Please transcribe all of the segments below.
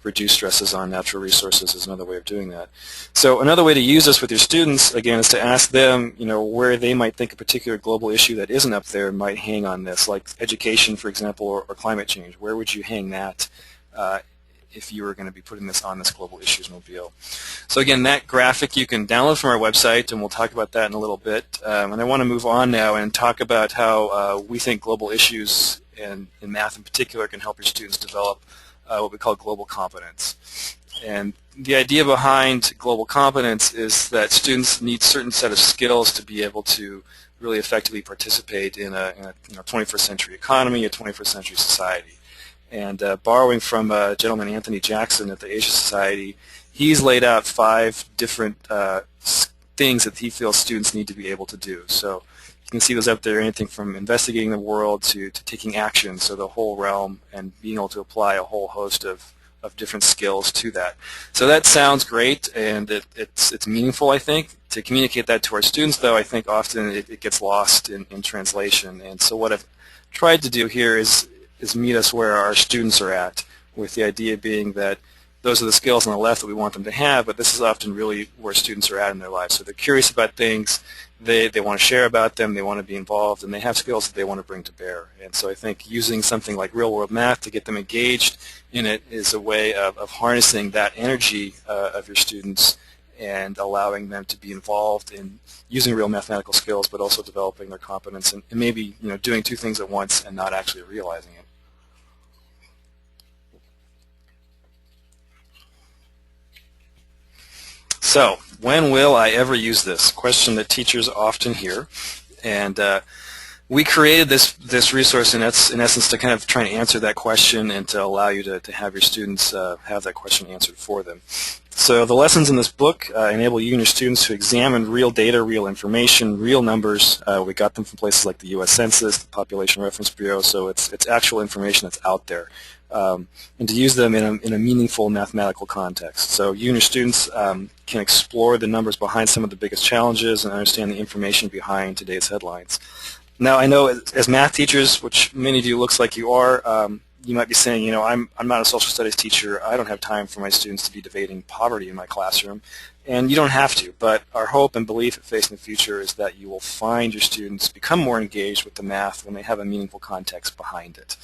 reduce stresses on natural resources is another way of doing that. So another way to use this with your students, again, is to ask them, where they might think a particular global issue that isn't up there might hang on this, like education, for example, or climate change. Where would you hang that if you were going to be putting this on this global issues mobile? So again, that graphic you can download from our website, and we'll talk about that in a little bit. And I want to move on now and talk about how we think global issues, and in math in particular, can help your students develop what we call global competence. And the idea behind global competence is that students need a certain set of skills to be able to really effectively participate in a 21st century economy, a 21st century society. And borrowing from a gentleman, Anthony Jackson, at the Asia Society, he's laid out 5 different things that he feels students need to be able to do. So you can see those up there, anything from investigating the world to taking action, so the whole realm, and being able to apply a whole host of different skills to that. So that sounds great, and it's meaningful, I think. To communicate that to our students, though, I think often it gets lost in translation. And so what I've tried to do here is meet us where our students are at, with the idea being that those are the skills on the left that we want them to have, but this is often really where students are at in their lives. So they're curious about things, they want to share about them, they want to be involved, and they have skills that they want to bring to bear. And so I think using something like real-world math to get them engaged in it is a way of harnessing that energy of your students and allowing them to be involved in using real mathematical skills, but also developing their competence, and maybe doing 2 things at once and not actually realizing it. So, when will I ever use this? Question that teachers often hear. And we created this resource in essence to kind of try and answer that question and to allow you to have your students have that question answered for them. So the lessons in this book enable you and your students to examine real data, real information, real numbers. We got them from places like the U.S. Census, the Population Reference Bureau, so it's actual information that's out there. And to use them in a meaningful mathematical context. So you and your students can explore the numbers behind some of the biggest challenges and understand the information behind today's headlines. Now, I know as math teachers, which many of you looks like you are, you might be saying, I'm not a social studies teacher. I don't have time for my students to be debating poverty in my classroom. And you don't have to, but our hope and belief at Facing the Future is that you will find your students become more engaged with the math when they have a meaningful context behind it.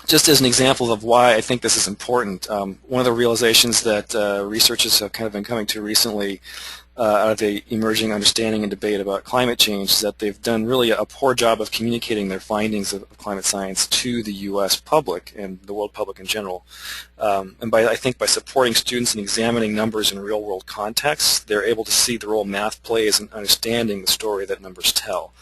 Just as an example of why I think this is important, one of the realizations that researchers have kind of been coming to recently out of the emerging understanding and debate about climate change is that they've done really a poor job of communicating their findings of climate science to the U.S. public and the world public in general. And I think by supporting students in examining numbers in real-world contexts, they're able to see the role math plays in understanding the story that numbers tell.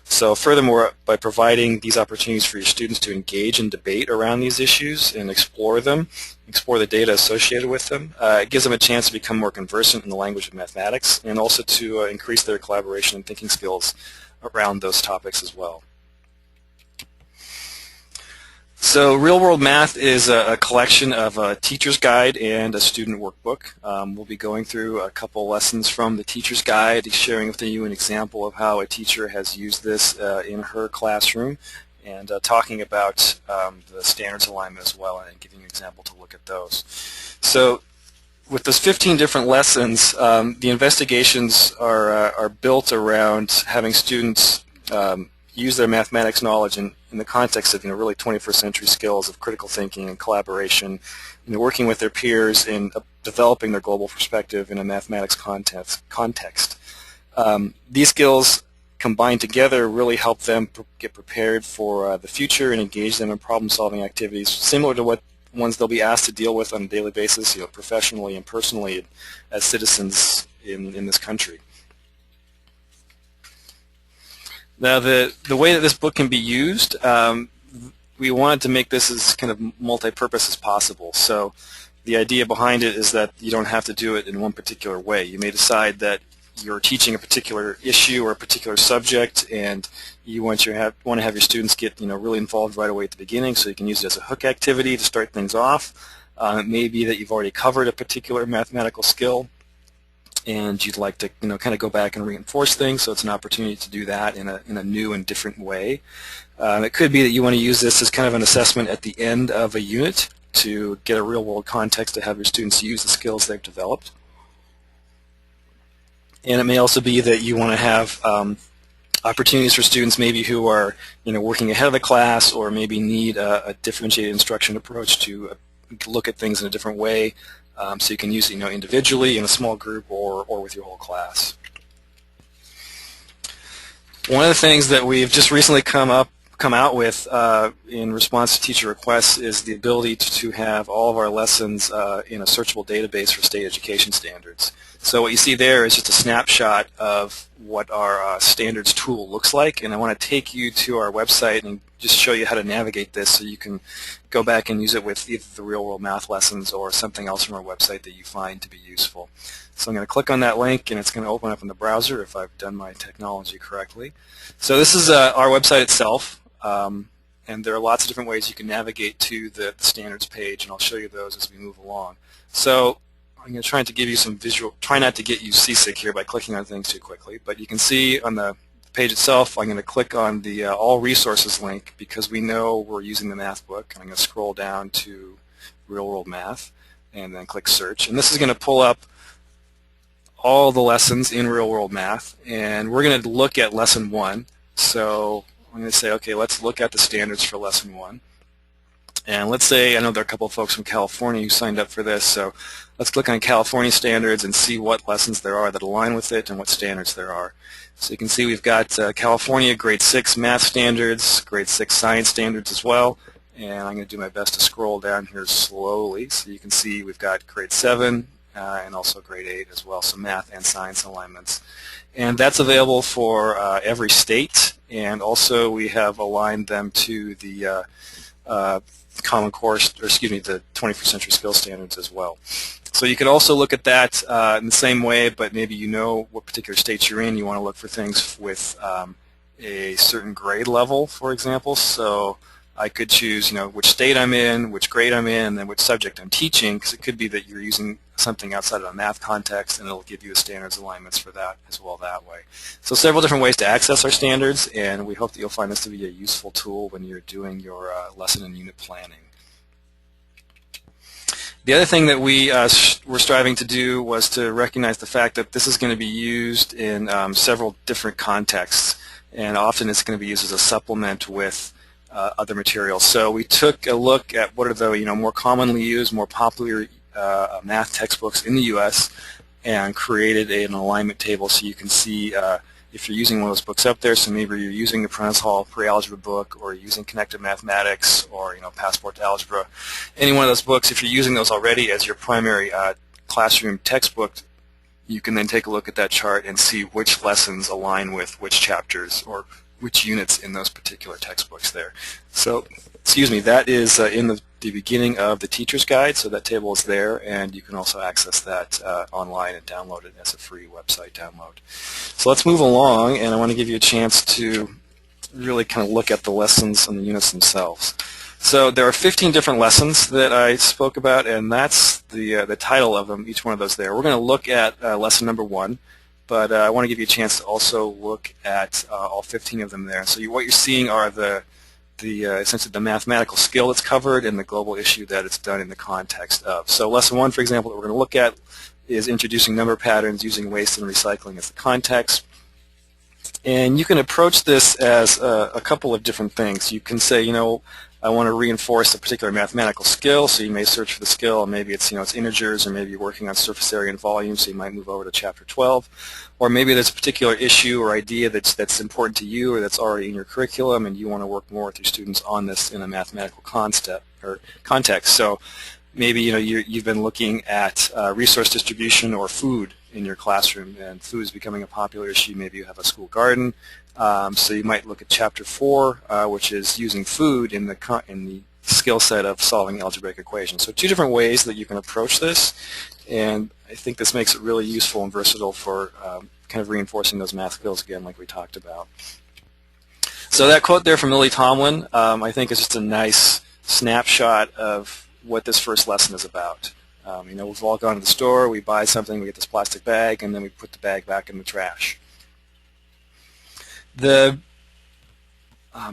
So furthermore, by providing these opportunities for your students to engage in debate around these issues and explore them, explore the data associated with them, it gives them a chance to become more conversant in the language of mathematics and also to increase their collaboration and thinking skills around those topics as well. So real-world math is a collection of a teacher's guide and a student workbook. We'll be going through a couple lessons from the teacher's guide, sharing with you an example of how a teacher has used this in her classroom, and talking about the standards alignment as well, and giving you an example to look at those. So with those 15 different lessons, the investigations are built around having students use their mathematics knowledge in the context of really 21st century skills of critical thinking and collaboration, working with their peers in developing their global perspective in a mathematics context. These skills combined together really help them get prepared for the future and engage them in problem-solving activities similar to what ones they'll be asked to deal with on a daily basis, professionally and personally as citizens in this country. Now, the way that this book can be used, we wanted to make this as kind of multi-purpose as possible. So the idea behind it is that you don't have to do it in one particular way. You may decide that you're teaching a particular issue or a particular subject, and you want to have your students get really involved right away at the beginning, so you can use it as a hook activity to start things off. It may be that you've already covered a particular mathematical skill, and you'd like to kind of go back and reinforce things, so it's an opportunity to do that in a new and different way. It could be that you want to use this as kind of an assessment at the end of a unit, to get a real-world context to have your students use the skills they've developed. And it may also be that you want to have opportunities for students maybe who are working ahead of the class, or maybe need a differentiated instruction approach to look at things in a different way, so you can use it individually in a small group or with your whole class. One of the things that we've just recently come out with in response to teacher requests is the ability to have all of our lessons in a searchable database for state education standards. So what you see there is just a snapshot of what our standards tool looks like, and I want to take you to our website and just show you how to navigate this so you can go back and use it with either the real-world math lessons or something else from our website that you find to be useful. So I'm going to click on that link, and it's going to open up in the browser if I've done my technology correctly. So this is our website itself, and there are lots of different ways you can navigate to the standards page, and I'll show you those as we move along. So I'm going to try to give you some visual, try not to get you seasick here by clicking on things too quickly, but you can see on the page itself, I'm going to click on the All Resources link because we know we're using the math book. I'm going to scroll down to Real World Math and then click Search, and this is going to pull up all the lessons in Real World Math, and we're going to look at Lesson 1. So I'm going to say, okay, let's look at the standards for Lesson 1. And let's say, I know there are a couple of folks from California who signed up for this, so let's click on California standards and see what lessons there are that align with it and what standards there are. So you can see we've got California Grade 6 Math Standards, Grade 6 Science Standards as well, and I'm going to do my best to scroll down here slowly so you can see we've got Grade 7 and also Grade 8 as well, so math and science alignments. And that's available for every state, and also we have aligned them to the Common Core, or excuse me, the 21st Century Skills Standards as well. So you could also look at that in the same way, but maybe you know what particular states you're in. You want to look for things with a certain grade level, for example. So I could choose, which state I'm in, which grade I'm in, and then which subject I'm teaching, because it could be that you're using something outside of a math context, and it'll give you the standards alignments for that as well that way. So several different ways to access our standards, and we hope that you'll find this to be a useful tool when you're doing your lesson and unit planning. The other thing that we were striving to do was to recognize the fact that this is going to be used in several different contexts, and often it's going to be used as a supplement with other materials. So we took a look at what are the more commonly used, more popular math textbooks in the U.S. and created an alignment table so you can see if you're using one of those books up there. So maybe you're using the Prentice Hall Pre-Algebra book, or you're using Connected Mathematics, or Passport to Algebra. Any one of those books, if you're using those already as your primary classroom textbook, you can then take a look at that chart and see which lessons align with which chapters or which units in those particular textbooks there. So, excuse me, that is in the beginning of the teacher's guide, so that table is there, and you can also access that online and download it as a free website download. So let's move along, and I want to give you a chance to really kind of look at the lessons and the units themselves. So there are 15 different lessons that I spoke about, and that's the title of them, each one of those there. We're going to look at lesson number 1. But I want to give you a chance to also look at all 15 of them there. So what you're seeing are essentially the mathematical skill that's covered and the global issue that it's done in the context of. So lesson 1, for example, that we're going to look at is introducing number patterns using waste and recycling as the context. And you can approach this as a couple of different things. You can say, I want to reinforce a particular mathematical skill, so you may search for the skill, and maybe it's it's integers, or maybe you're working on surface area and volume, so you might move over to chapter 12. Or maybe there's a particular issue or idea that's important to you, or that's already in your curriculum, and you want to work more with your students on this in a mathematical context. So maybe you've been looking at resource distribution or food in your classroom, and food is becoming a popular issue. Maybe you have a school garden. So you might look at chapter 4, which is using food in the skill set of solving algebraic equations. So 2 different ways that you can approach this, and I think this makes it really useful and versatile for kind of reinforcing those math skills again, like we talked about. So that quote there from Lily Tomlin, I think is just a nice snapshot of what this first lesson is about. We've all gone to the store, we buy something, we get this plastic bag, and then we put the bag back in the trash. The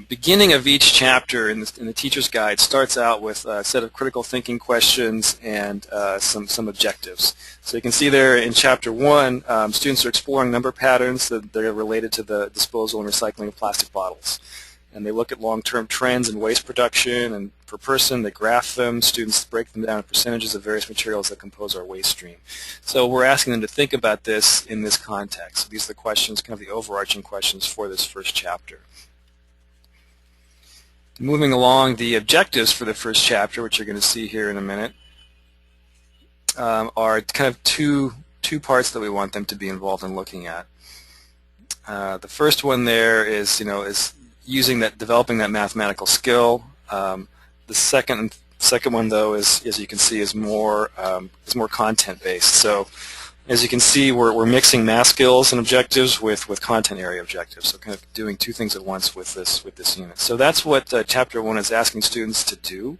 beginning of each chapter in the teacher's guide starts out with a set of critical thinking questions and some objectives. So you can see there in Chapter 1, students are exploring number patterns that are related to the disposal and recycling of plastic bottles. And they look at long-term trends in waste production, and per person they graph them. Students break them down in percentages of various materials that compose our waste stream. So we're asking them to think about this in this context. So these are the questions, kind of the overarching questions for this first chapter. Moving along, the objectives for the first chapter, which you're going to see here in a minute, are kind of two parts that we want them to be involved in looking at. The first one there is, developing that mathematical skill. The second one, though, is, as you can see, is more content-based. So, as you can see, we're mixing math skills and objectives with content area objectives. So, kind of doing two things at once with this unit. So that's what Chapter 1 is asking students to do.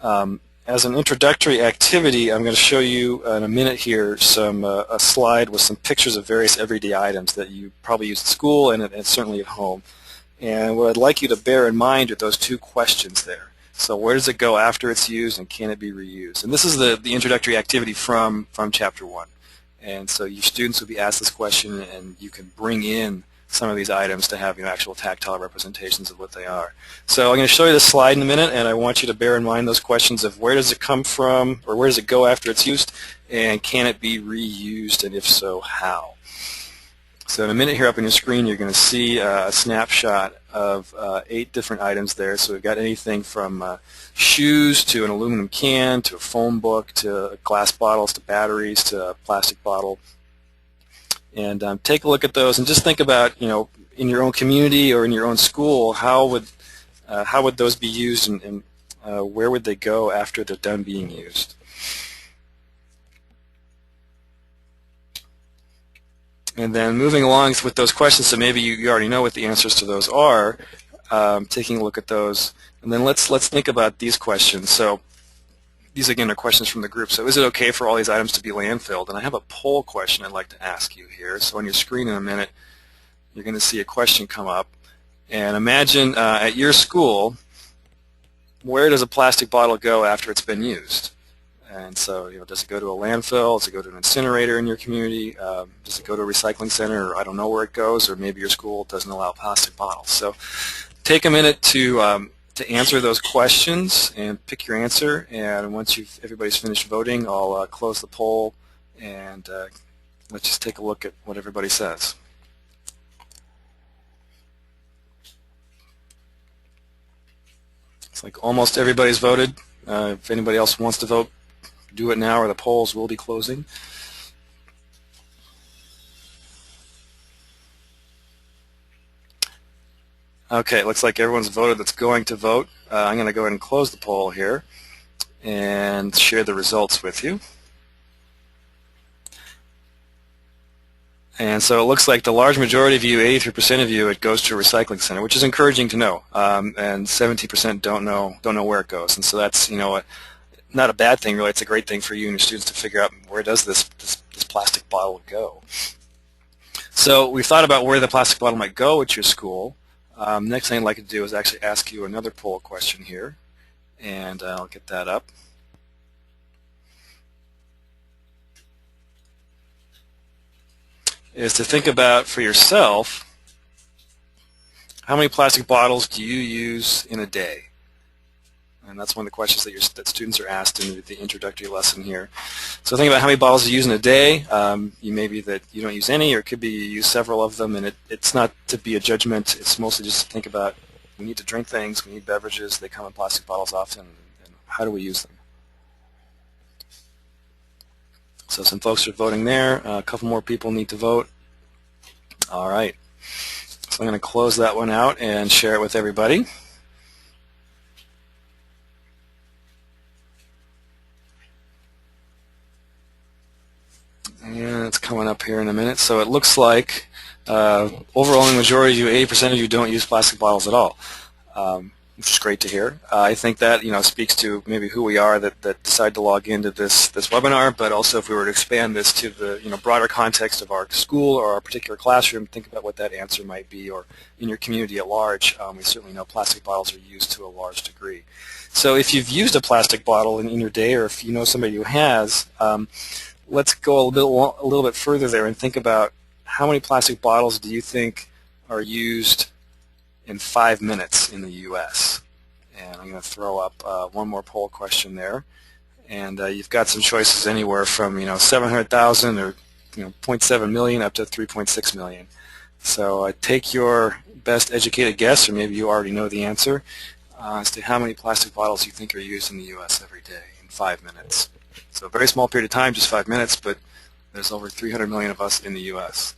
As an introductory activity, I'm going to show you in a minute here a slide with some pictures of various everyday items that you probably use at school and certainly at home. And what I'd like you to bear in mind are those two questions there. So where does it go after it's used, and can it be reused? And this is the introductory activity from Chapter 1. And so your students will be asked this question, and you can bring in some of these items to have actual tactile representations of what they are. So I'm going to show you this slide in a minute, and I want you to bear in mind those questions of where does it come from, or where does it go after it's used, and can it be reused, and if so, how? So in a minute here up on your screen, you're going to see a snapshot of 8 different items there. So we've got anything from shoes to an aluminum can to a phone book to glass bottles to batteries to a plastic bottle. And take a look at those and just think about, in your own community or in your own school, how would those be used, and where would they go after they're done being used? And then moving along with those questions, so maybe you already know what the answers to those are, taking a look at those. And then let's think about these questions. So these, again, are questions from the group. So is it okay for all these items to be landfilled? And I have a poll question I'd like to ask you here. So on your screen in a minute, you're going to see a question come up. And imagine at your school, where does a plastic bottle go after it's been used? And so, does it go to a landfill? Does it go to an incinerator in your community? Does it go to a recycling center? Or I don't know where it goes, or maybe your school doesn't allow plastic bottles. So take a minute to answer those questions and pick your answer. And once everybody's finished voting, I'll close the poll, and let's just take a look at what everybody says. It's like almost everybody's voted. If anybody else wants to vote, do it now, or the polls will be closing. Okay, it looks like everyone's voted that's going to vote. I'm going to go ahead and close the poll here and share the results with you. And so it looks like the large majority of you, 83% of you, it goes to a recycling center, which is encouraging to know. And 70% don't know where it goes. And so that's, not a bad thing, really. It's a great thing for you and your students to figure out where does this plastic bottle go. So we've thought about where the plastic bottle might go at your school. Next thing I'd like to do is actually ask you another poll question here, and I'll get that up. Is to think about for yourself, how many plastic bottles do you use in a day? And that's one of the questions that students are asked in the introductory lesson here. So think about how many bottles you use in a day. You may be that you don't use any, or it could be you use several of them, and it's not to be a judgment. It's mostly just to think about, we need to drink things, we need beverages, they come in plastic bottles often, and how do we use them? So some folks are voting there. A couple more people need to vote. All right. So I'm going to close that one out and share it with everybody. And it's coming up here in a minute. So it looks like overwhelming majority of you, 80% of you, don't use plastic bottles at all. which is great to hear. I think that speaks to maybe who we are that decide to log into this webinar, but also if we were to expand this to the broader context of our school or our particular classroom, think about what that answer might be, or in your community at large. We certainly know plastic bottles are used to a large degree. So if you've used a plastic bottle in your day, or if you know somebody who has, let's go a little bit further there and think about how many plastic bottles do you think are used in 5 minutes in the U.S. And I'm going to throw up one more poll question there. And you've got some choices anywhere from 700,000 or 0.7 million up to 3.6 million. So take your best educated guess, or maybe you already know the answer, as to how many plastic bottles you think are used in the U.S. every day in 5 minutes. So a very small period of time, just 5 minutes, but there's over 300 million of us in the U.S.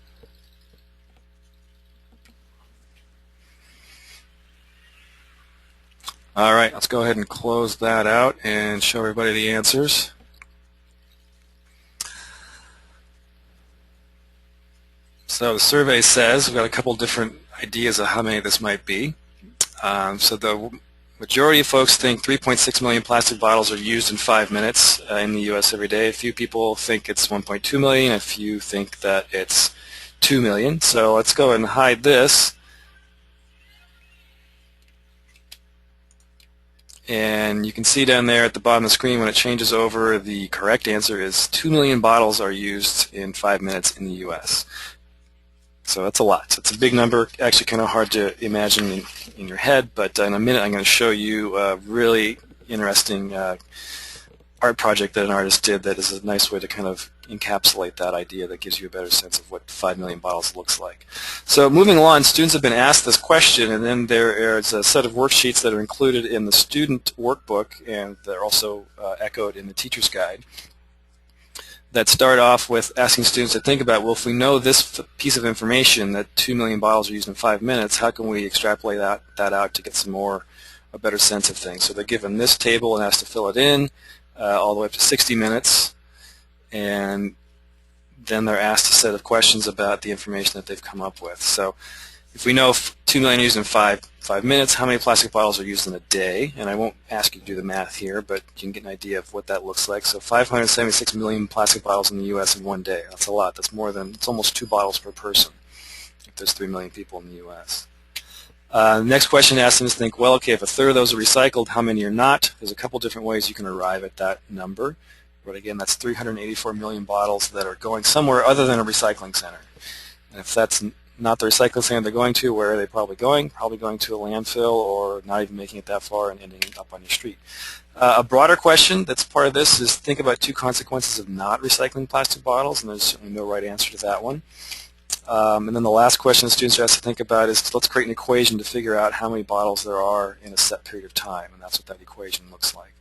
All right, let's go ahead and close that out and show everybody the answers. So the survey says we've got a couple different ideas of how many this might be. So the majority of folks think 3.6 million plastic bottles are used in 5 minutes in the U.S. every day. A few people think it's 1.2 million. A few think that it's 2 million. So let's go ahead and hide this. And you can see down there at the bottom of the screen when it changes over, the correct answer is 2 million bottles are used in 5 minutes in the U.S. So that's a lot. It's a big number, actually kind of hard to imagine in your head, but in a minute I'm going to show you a really interesting art project that an artist did that is a nice way to kind of encapsulate that idea, that gives you a better sense of what 5 million bottles looks like. So moving on, students have been asked this question, and then there is a set of worksheets that are included in the student workbook, and they're also echoed in the teacher's guide, that start off with asking students to think about, well, if we know this piece of information, that 2 million bottles are used in 5 minutes, how can we extrapolate that out to get a better sense of things? So they're given this table and asked to fill it in all the way up to 60 minutes, and then they're asked a set of questions about the information that they've come up with. So if we know 2 million used in 5 minutes, how many plastic bottles are used in a day? And I won't ask you to do the math here, but you can get an idea of what that looks like. So 576 million plastic bottles in the U.S. in one day. That's a lot. That's more than, it's almost 2 bottles per person if there's 3 million people in the U.S. The next question asks them to think, well, okay, if a third of those are recycled, how many are not? There's a couple different ways you can arrive at that number. But again, that's 384 million bottles that are going somewhere other than a recycling center. And if that's not the recycling center they're going to, where are they probably going? Probably going to a landfill, or not even making it that far and ending up on your street. A broader question that's part of this is think about 2 consequences of not recycling plastic bottles, and there's certainly no right answer to that one. And then the last question students are asked to think about is, let's create an equation to figure out how many bottles there are in a set period of time, and that's what that equation looks like.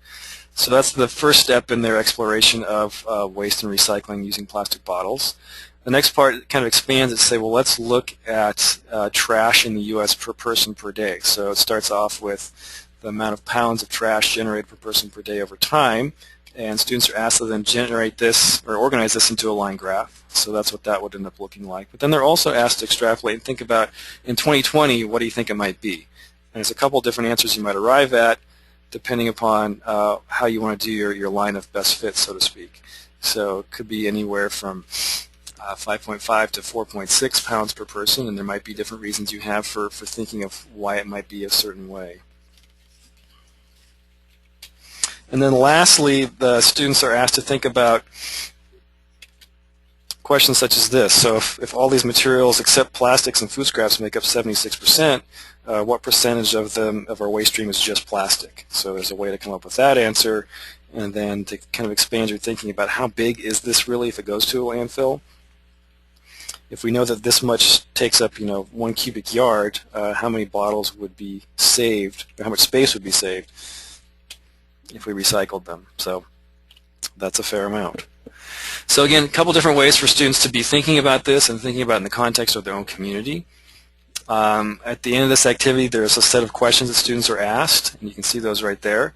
So that's the first step in their exploration of waste and recycling using plastic bottles. The next part kind of expands it to say, well, let's look at trash in the U.S. per person per day. So it starts off with the amount of pounds of trash generated per person per day over time, and students are asked to then generate this or organize this into a line graph. So that's what that would end up looking like. But then they're also asked to extrapolate and think about, in 2020, what do you think it might be? And there's a couple different answers you might arrive at, depending upon how you want to do your line of best fit, so to speak. So it could be anywhere from 5.5 to 4.6 pounds per person, and there might be different reasons you have for thinking of why it might be a certain way. And then lastly, the students are asked to think about questions such as this. So if all these materials except plastics and food scraps make up 76%, what percentage of our waste stream is just plastic? So there's a way to come up with that answer, and then to kind of expand your thinking about how big is this really if it goes to a landfill. If we know that this much takes up 1 cubic yard, how many bottles would be saved, or how much space would be saved if we recycled them? So that's a fair amount. So again, a couple different ways for students to be thinking about this and thinking about it in the context of their own community. At the end of this activity, there's a set of questions that students are asked, and you can see those right there.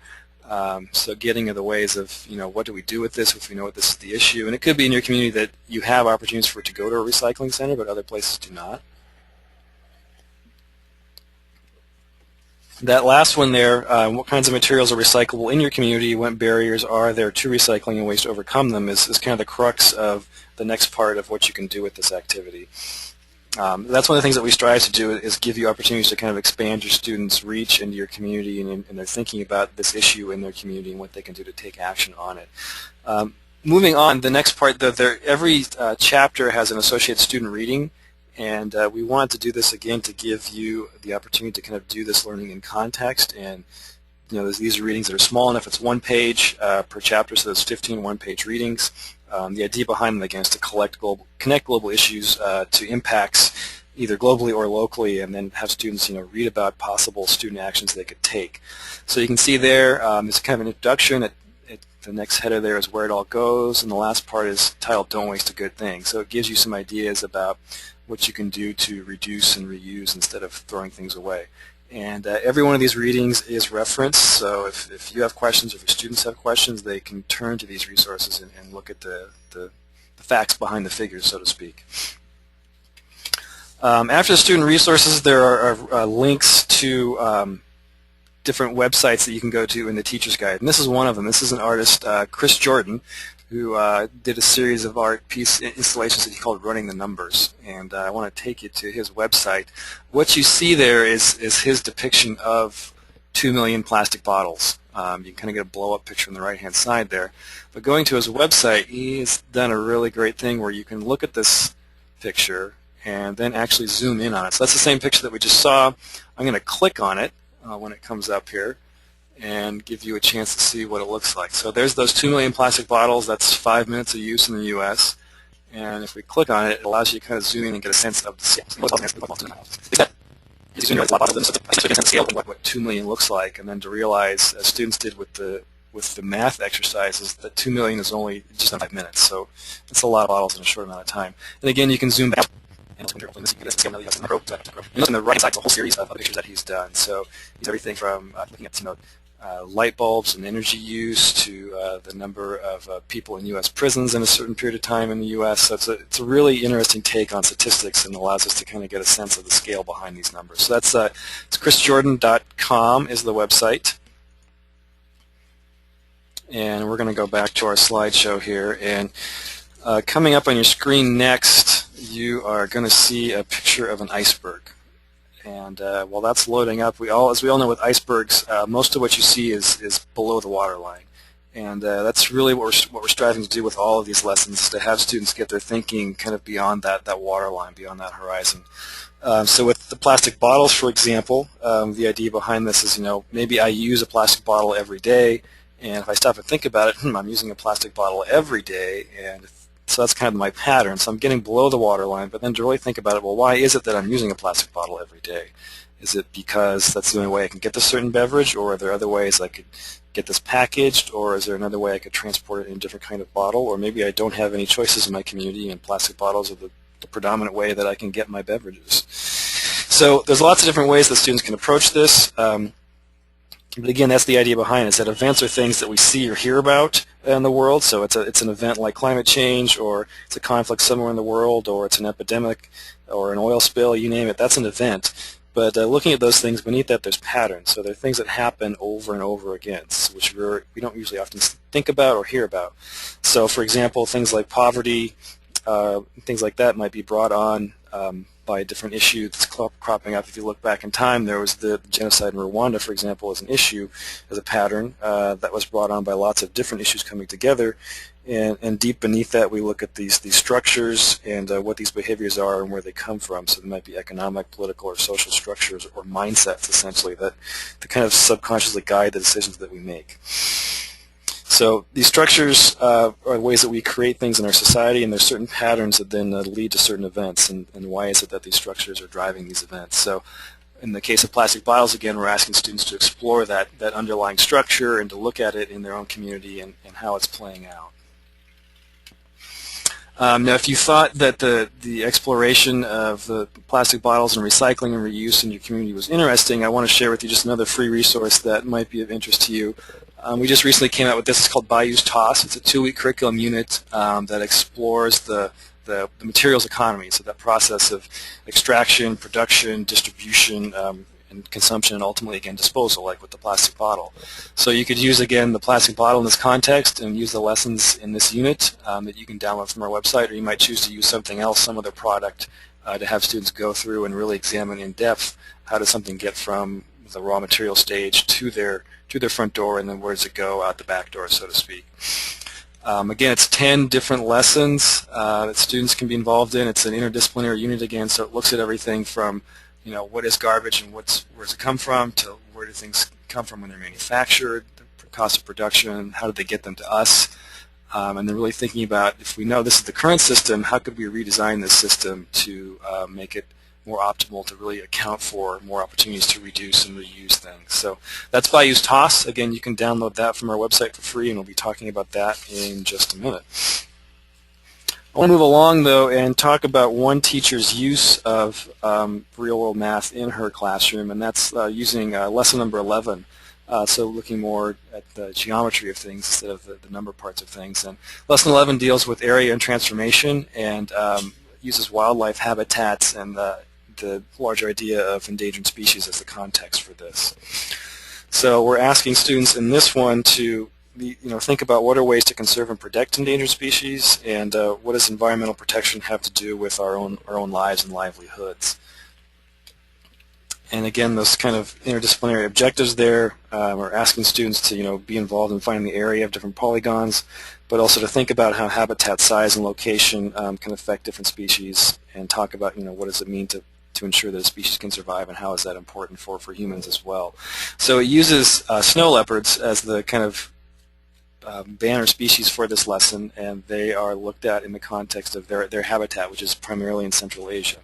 So getting at the ways of, what do we do with this if we know what this is the issue? And it could be in your community that you have opportunities for it to go to a recycling center, but other places do not. That last one there, what kinds of materials are recyclable in your community, what barriers are there to recycling and ways to overcome them, is kind of the crux of the next part of what you can do with this activity. That's one of the things that we strive to do, is give you opportunities to kind of expand your students' reach into your community, and they're thinking about this issue in their community and what they can do to take action on it. Moving on, the next part, every chapter has an associated student reading, and we wanted to do this again to give you the opportunity to kind of do this learning in context. And these are readings that are small enough. It's one page per chapter, so there's 15 one-page readings. The idea behind them, again, is to connect global issues to impacts either globally or locally, and then have students read about possible student actions they could take. So you can see there, it's kind of an introduction. The next header there is where it all goes, and the last part is titled Don't Waste a Good Thing. So it gives you some ideas about what you can do to reduce and reuse instead of throwing things away. And every one of these readings is referenced, so if you have questions, or if your students have questions, they can turn to these resources and look at the facts behind the figures, so to speak. After the student resources, there are links to different websites that you can go to in the Teacher's Guide. And this is one of them. This is an artist, Chris Jordan, who did a series of art piece installations that he called Running the Numbers. And I want to take you to his website. What you see there is his depiction of 2 million plastic bottles. You can kind of get a blow-up picture on the right-hand side there. But going to his website, he's done a really great thing where you can look at this picture and then actually zoom in on it. So that's the same picture that we just saw. I'm going to click on it when it comes up here and give you a chance to see what it looks like. So there's those 2 million plastic bottles. That's 5 minutes of use in the U.S. And if we click on it, it allows you to kind of zoom in and get a sense of the scale. You zoom in a lot of them, so you get a scale of what 2 million looks like, and then to realize, as students did with the math exercises, that 2 million is only just 5 minutes. So it's a lot of bottles in a short amount of time. And again, you can zoom back. And on the right side, a whole series of pictures that he's done. So it's everything from looking at light bulbs and energy use to the number of people in U.S. prisons in a certain period of time in the U.S. So it's a really interesting take on statistics, and allows us to kind of get a sense of the scale behind these numbers. So that's it's chrisjordan.com is the website. And we're going to go back to our slideshow here. And coming up on your screen next, you are going to see a picture of an iceberg. And while that's loading up, as we all know with icebergs, most of what you see is below the waterline. And that's really what we're striving to do with all of these lessons, is to have students get their thinking kind of beyond that waterline, beyond that horizon. So with the plastic bottles, for example, the idea behind this is, maybe I use a plastic bottle every day, and if I stop and think about it, I'm using a plastic bottle every day, and so that's kind of my pattern. So I'm getting below the waterline, but then to really think about it, well, why is it that I'm using a plastic bottle every day? Is it because that's the only way I can get this certain beverage, or are there other ways I could get this packaged, or is there another way I could transport it in a different kind of bottle, or maybe I don't have any choices in my community and plastic bottles are the predominant way that I can get my beverages. So there's lots of different ways that students can approach this. But again, that's the idea behind it, is that events are things that we see or hear about in the world. So it's an event like climate change, or it's a conflict somewhere in the world, or it's an epidemic, or an oil spill, you name it. That's an event. But looking at those things, beneath that there's patterns. So there are things that happen over and over again, which we don't usually often think about or hear about. So for example, things like poverty, things like that might be brought on by a different issue that's cropping up. If you look back in time, there was the genocide in Rwanda, for example, as an issue, as a pattern that was brought on by lots of different issues coming together. And deep beneath that, we look at these structures and what these behaviors are and where they come from. So there might be economic, political, or social structures or mindsets, essentially, that kind of subconsciously guide the decisions that we make. So these structures are ways that we create things in our society, and there's certain patterns that then lead to certain events. And why is it that these structures are driving these events? So in the case of plastic bottles, again, we're asking students to explore that underlying structure and to look at it in their own community and how it's playing out. Now, if you thought that the exploration of the plastic bottles and recycling and reuse in your community was interesting, I want to share with you just another free resource that might be of interest to you. We just recently came out with this. It's called Bayou's Toss. It's a 2-week curriculum unit that explores the materials economy, so that process of extraction, production, distribution, and consumption and ultimately, again, disposal, like with the plastic bottle. So you could use, again, the plastic bottle in this context and use the lessons in this unit that you can download from our website, or you might choose to use something else, some other product, to have students go through and really examine in depth how does something get from the raw material stage to their front door, and then where does it go out the back door, so to speak. Again, it's 10 different lessons that students can be involved in. It's an interdisciplinary unit again, so it looks at everything from, what is garbage and where does it come from, to where do things come from when they're manufactured, the cost of production, how did they get them to us, and then really thinking about, if we know this is the current system, how could we redesign this system to make it more optimal, to really account for more opportunities to reduce and reuse things. So that's Bayou's TOS. Again, you can download that from our website for free, and we'll be talking about that in just a minute. I want to move along, though, and talk about one teacher's use of real-world math in her classroom, and that's using lesson number 11. So looking more at the geometry of things instead of the number parts of things. And lesson 11 deals with area and transformation, and uses wildlife habitats and the larger idea of endangered species as the context for this. So we're asking students in this one to think about what are ways to conserve and protect endangered species, and what does environmental protection have to do with our own lives and livelihoods. And again, those kind of interdisciplinary objectives there are asking students to be involved in finding the area of different polygons, but also to think about how habitat size and location can affect different species, and talk about what does it mean to ensure that a species can survive, and how is that important for humans as well. So it uses snow leopards as the kind of banner species for this lesson, and they are looked at in the context of their habitat, which is primarily in Central Asia.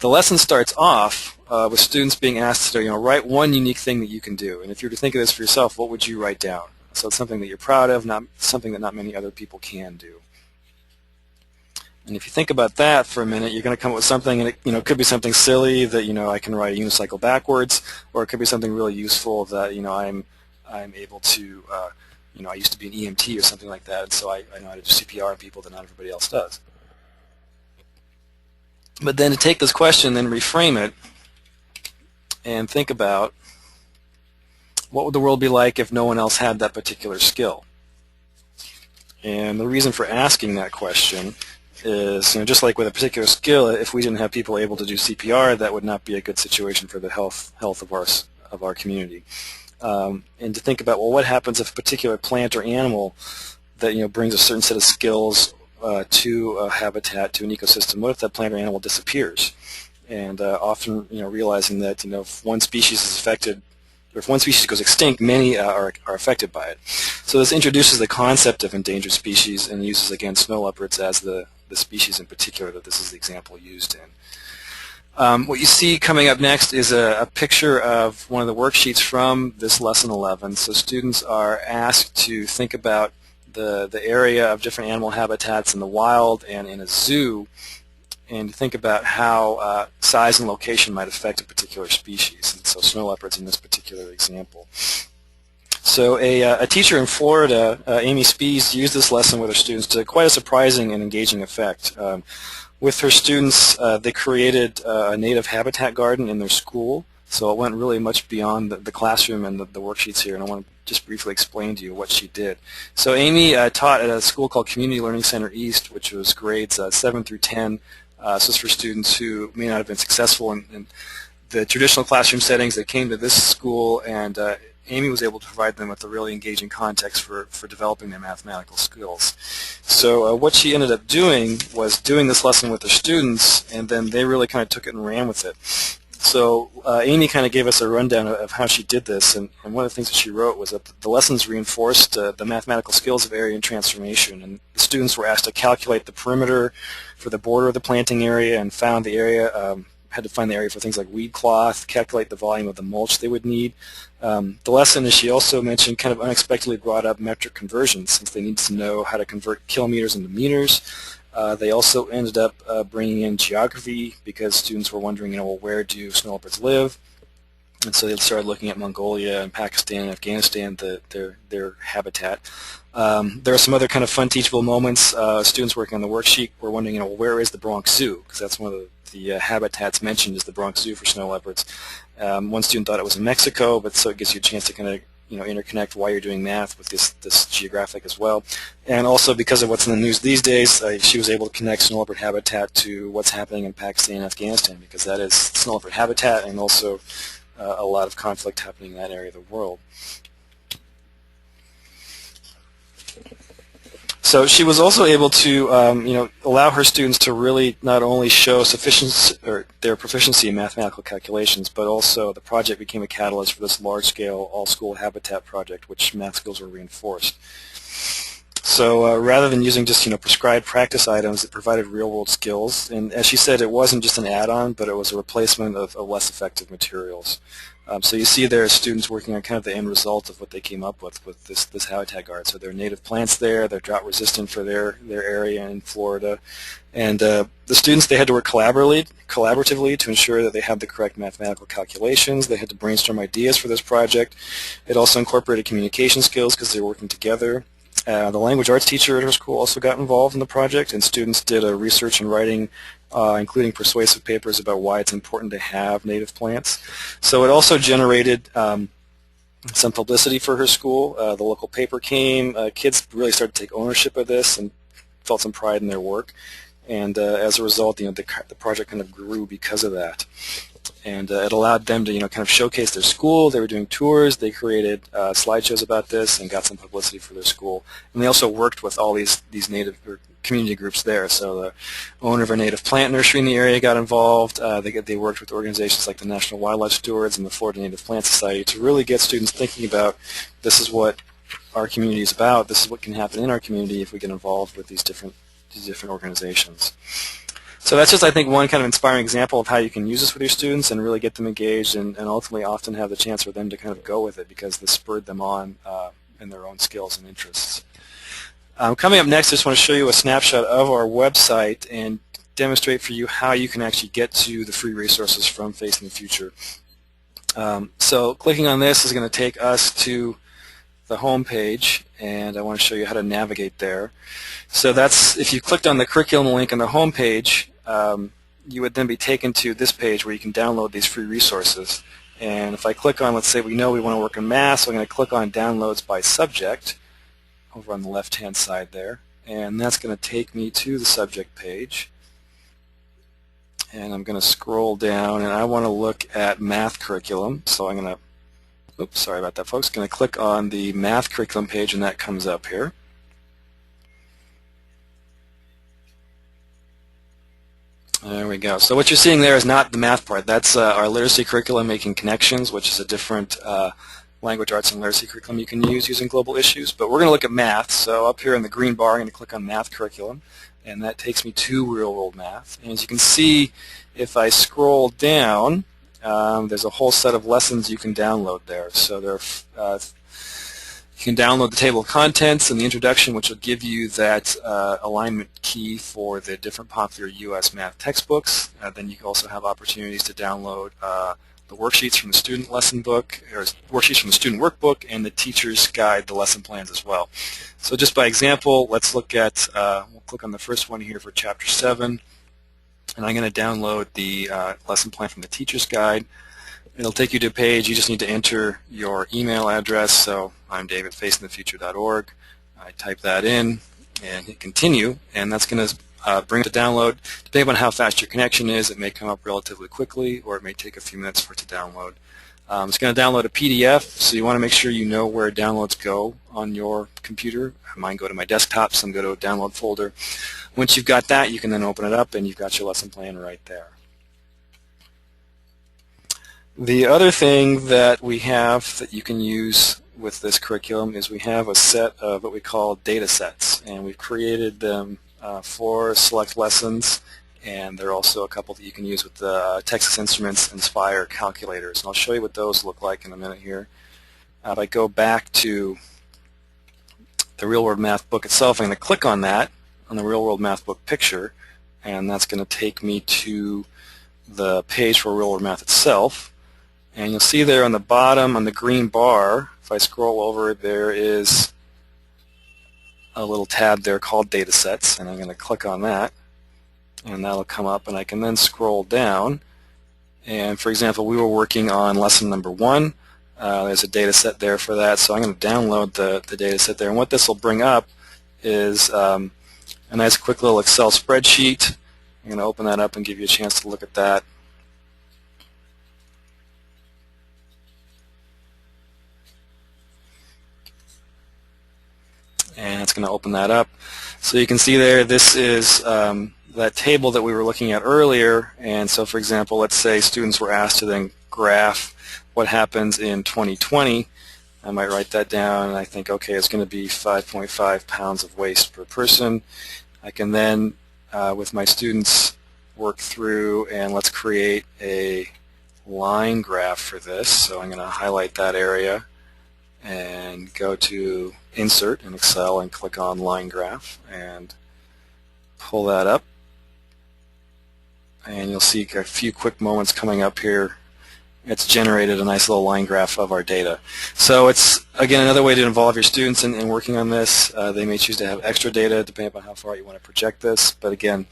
The lesson starts off with students being asked to write one unique thing that you can do, and if you were to think of this for yourself, what would you write down? So it's something that you're proud of, not something that not many other people can do. And if you think about that for a minute, you're going to come up with something, and it could be something silly that I can ride a unicycle backwards, or it could be something really useful that I'm able to I used to be an EMT or something like that, and so I know how to do CPR on people that not everybody else does. But then to take this question and reframe it and think about, what would the world be like if no one else had that particular skill? And the reason for asking that question is, just like with a particular skill, if we didn't have people able to do CPR, that would not be a good situation for the health of our community. And to think about, well, what happens if a particular plant or animal that brings a certain set of skills to a habitat, to an ecosystem, what if that plant or animal disappears? And often, realizing that if one species is affected, or if one species goes extinct, many are affected by it. So this introduces the concept of endangered species, and uses, again, snow leopards as the species in particular that this is the example used in. What you see coming up next is a picture of one of the worksheets from this lesson 11. So students are asked to think about the area of different animal habitats in the wild and in a zoo, and to think about how size and location might affect a particular species. And so snow leopards in this particular example. So a teacher in Florida, Amy Spees, used this lesson with her students to quite a surprising and engaging effect. With her students, they created a native habitat garden in their school. So it went really much beyond the classroom and the worksheets here, and I want to just briefly explain to you what she did. So Amy taught at a school called Community Learning Center East, which was grades 7 through 10. So it's for students who may not have been successful in the traditional classroom settings. They came to this school, and Amy was able to provide them with a really engaging context for developing their mathematical skills. So what she ended up doing was doing this lesson with her students, and then they really kind of took it and ran with it. So Amy kind of gave us a rundown of how she did this, and one of the things that she wrote was that the lessons reinforced the mathematical skills of area and transformation, and the students were asked to calculate the perimeter for the border of the planting area, and found the area, had to find the area for things like weed cloth, calculate the volume of the mulch they would need. The lesson, as she also mentioned, kind of unexpectedly brought up metric conversions, since they needed to know how to convert kilometers into meters. They also ended up bringing in geography, because students were wondering, well, where do snow leopards live? And so they started looking at Mongolia and Pakistan and Afghanistan, their habitat. There are some other kind of fun teachable moments. Students working on the worksheet were wondering, well, where is the Bronx Zoo? Because that's one of the the habitats mentioned is the Bronx Zoo for snow leopards. One student thought it was in Mexico, but so it gives you a chance to kind of interconnect why you're doing math with this geographic as well. And also because of what's in the news these days, she was able to connect snow leopard habitat to what's happening in Pakistan and Afghanistan, because that is snow leopard habitat and also a lot of conflict happening in that area of the world. So she was also able to, allow her students to really not only show sufficiency or their proficiency in mathematical calculations, but also the project became a catalyst for this large-scale all-school habitat project, which math skills were reinforced. So rather than using just prescribed practice items, it provided real-world skills. And as she said, it wasn't just an add-on, but it was a replacement of less effective materials. So you see there students working on kind of the end result of what they came up with this habitat guard. So there are native plants there, they're drought resistant for their area in Florida. And the students, they had to work collaboratively to ensure that they had the correct mathematical calculations. They had to brainstorm ideas for this project. It also incorporated communication skills because they were working together. The language arts teacher at her school also got involved in the project, and students did a research and writing, including persuasive papers about why it's important to have native plants. So it also generated some publicity for her school. The local paper came. Kids really started to take ownership of this and felt some pride in their work. And as a result, the project kind of grew because of that. And it allowed them to, kind of showcase their school. They were doing tours. They created slideshows about this and got some publicity for their school. And they also worked with all these native or community groups there. So the owner of a native plant nursery in the area got involved. They worked with organizations like the National Wildlife Stewards and the Florida Native Plant Society to really get students thinking about this is what our community is about. This is what can happen in our community if we get involved with these different organizations. So that's just, I think, one kind of inspiring example of how you can use this with your students and really get them engaged and ultimately often have the chance for them to kind of go with it because this spurred them on in their own skills and interests. Coming up next, I just want to show you a snapshot of our website and demonstrate for you how you can actually get to the free resources from Facing the Future. So clicking on this is going to take us to the home page, and I want to show you how to navigate there. So that's, if you clicked on the curriculum link on the home page, you would then be taken to this page where you can download these free resources. And if I click on, let's say we know we want to work in math, so I'm going to click on Downloads by Subject over on the left-hand side there, and that's going to take me to the subject page. And I'm going to scroll down, and I want to look at math curriculum, so I'm going to oops, sorry about that, folks. Going to click on the math curriculum page, and that comes up here. There we go. So what you're seeing there is not the math part. That's our literacy curriculum, Making Connections, which is a different language arts and literacy curriculum you can use using global issues. But we're going to look at math. So up here in the green bar, I'm going to click on math curriculum, and that takes me to real-world math. And as you can see, if I scroll down, there's a whole set of lessons you can download there. So there you can download the table of contents and the introduction, which will give you that alignment key for the different popular U.S. math textbooks. Then you can also have opportunities to download the worksheets from the student lesson book, or worksheets from the student workbook, and the teacher's guide, the lesson plans as well. So just by example, let's look at, we'll click on the first one here for Chapter 7. And I'm going to download the lesson plan from the teacher's guide. It'll take you to a page. You just need to enter your email address. So I'm david@facingthefuture.org. I type that in and hit continue, and that's going to bring it to download. Depending on how fast your connection is, it may come up relatively quickly, or it may take a few minutes for it to download. It's going to download a PDF, so you want to make sure you know where downloads go on your computer. Mine go to my desktop, some go to a download folder. Once you've got that, you can then open it up, and you've got your lesson plan right there. The other thing that we have that you can use with this curriculum is we have a set of what we call data sets, and we've created them for select lessons, and there are also a couple that you can use with the Texas Instruments Inspire calculators. And I'll show you what those look like in a minute here. If I go back to the Real World Math book itself, I'm going to click on that, on the Real World Math book picture, and that's going to take me to the page for Real World Math itself. And you'll see there on the bottom, on the green bar, if I scroll over, there is a little tab there called Data Sets, and I'm going to click on that. and that'll come up, and I can then scroll down. And for example, we were working on lesson number 1. There's a data set there for that, so I'm going to download the data set there. And what this will bring up is a nice quick little Excel spreadsheet. I'm going to open that up and give you a chance to look at that. And it's going to open that up. So you can see there, this is that table that we were looking at earlier. And so, for example, let's say students were asked to then graph what happens in 2020. I might write that down, and I think, okay, it's going to be 5.5 pounds of waste per person. I can then, with my students, work through, and let's create a line graph for this. So I'm going to highlight that area and go to Insert in Excel and click on Line Graph and pull that up. And you'll see a few quick moments coming up here. It's generated a nice little line graph of our data. So it's, again, another way to involve your students in working on this. They may choose to have extra data depending upon how far you want to project this. But again,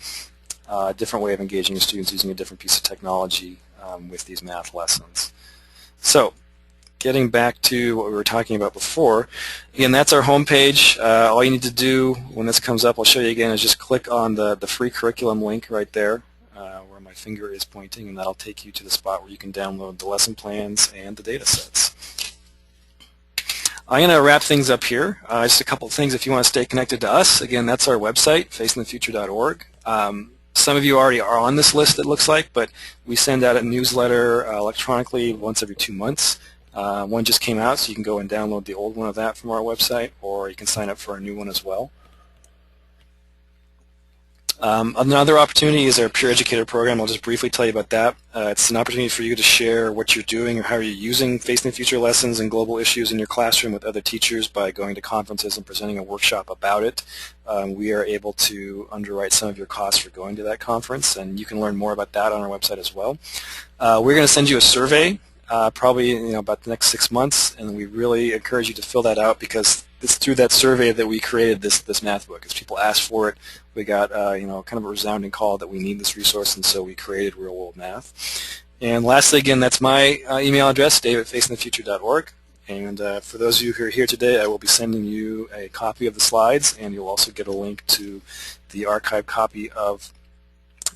a different way of engaging your students using a different piece of technology with these math lessons. So getting back to what we were talking about before, again, that's our home page. All you need to do when this comes up, I'll show you again, is just click on the free curriculum link right there where my finger is pointing, and that'll take you to the spot where you can download the lesson plans and the data sets. I'm going to wrap things up here. Just a couple of things if you want to stay connected to us. Again, that's our website, facingthefuture.org. Some of you already are on this list, it looks like, but we send out a newsletter electronically once every 2 months. One just came out, so you can go and download the old one of that from our website, or you can sign up for our new one as well. Another opportunity is our Peer Educator program. I'll just briefly tell you about that. It's an opportunity for you to share what you're doing or how you're using Facing the Future lessons and global issues in your classroom with other teachers by going to conferences and presenting a workshop about it. We are able to underwrite some of your costs for going to that conference, and you can learn more about that on our website as well. We're going to send you a survey probably about the next 6 months, and we really encourage you to fill that out because it's through that survey that we created this math book. As people asked for it, we got kind of a resounding call that we need this resource, and so we created Real World Math. And lastly, again, that's my email address, dave@facingthefuture.org. And for those of you who are here today, I will be sending you a copy of the slides, and you'll also get a link to the archived copy of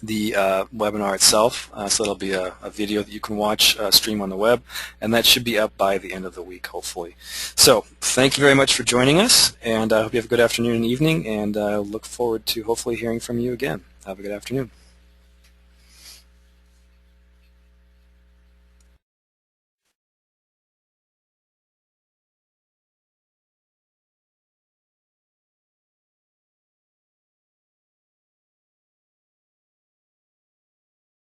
the webinar itself. So it'll be a video that you can watch stream on the web, and that should be up by the end of the week, hopefully. So thank you very much for joining us, and I hope you have a good afternoon and evening, and look forward to hopefully hearing from you again. Have a good afternoon.